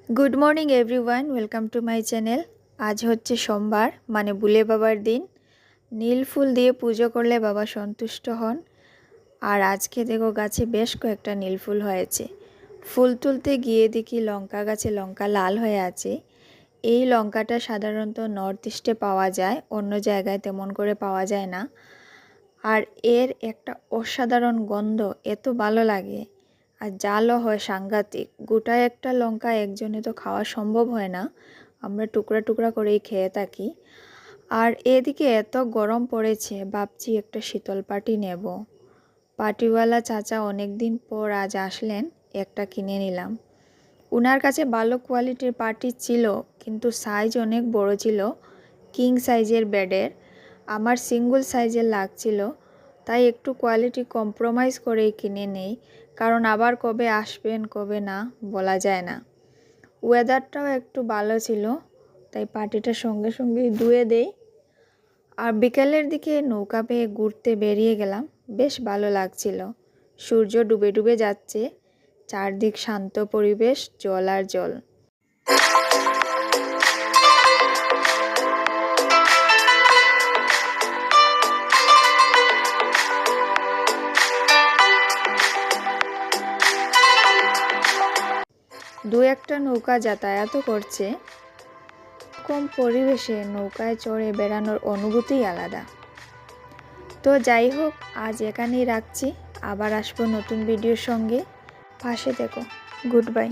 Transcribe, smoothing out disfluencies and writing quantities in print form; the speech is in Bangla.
Good morning everyone, welcome to my channel. আজ হচ্ছে সোমবার, মানে বুলে বাবার দিন। নীল ফুল দিয়ে পুজো করলে বাবা সন্তুষ্ট হন। আর আজকে দেখো গাছে বেশ কয়েকটা নীল ফুল হয়েছে। ফুল তুলতে গিয়ে দেখি লঙ্কা গাছে লঙ্কা লাল হয়ে আছে। এই লঙ্কাটা সাধারণত নর্থ ইস্টে পাওয়া যায়, অন্য জায়গায় তেমন করে পাওয়া যায় না। আর এর একটা অসাধারণ গন্ধ এত ভালো লাগে, আর জালও হয় সাংঘাতিক। গোটা একটা লঙ্কা একজনে তো খাওয়া সম্ভব হয় না, আমরা টুকরা টুকরা করেই খেয়ে থাকি। আর এদিকে এত গরম পড়েছে, ভাবছি একটা শীতল পাটি নেব। পাটিওয়ালা চাচা অনেক দিন পর আজ আসলেন, একটা কিনে নিলাম। ওনার কাছে ভালো কোয়ালিটির পাটি ছিল, কিন্তু সাইজ অনেক বড় ছিল, কিং সাইজের বেডের। আমার সিঙ্গল সাইজের লাগছিল, তাই একটু কোয়ালিটি কম্প্রোমাইজ করেই কিনে নেই, কারণ আবার কবে আসবেন কবে না বলা যায় না। ওয়েদারটাও একটু ভালো ছিল, তাই পাটিটা সঙ্গে সঙ্গেই ধুয়ে দেই। আর বিকেলের দিকে নৌকা পেয়ে ঘুরতে বেরিয়ে গেলাম, বেশ ভালো লাগছিল। সূর্য ডুবে ডুবে যাচ্ছে, চারদিক শান্ত পরিবেশ, জল আর জল। দু একটা নৌকা যাতায়াতও করছে। কম পরিবেশে নৌকায় চড়ে বেড়ানোর অনুভূতিই আলাদা। তো যাই হোক, আজ এখানেই রাখছি, আবার আসবো নতুন ভিডিওর সঙ্গে। পাশে থেকো। Good bye.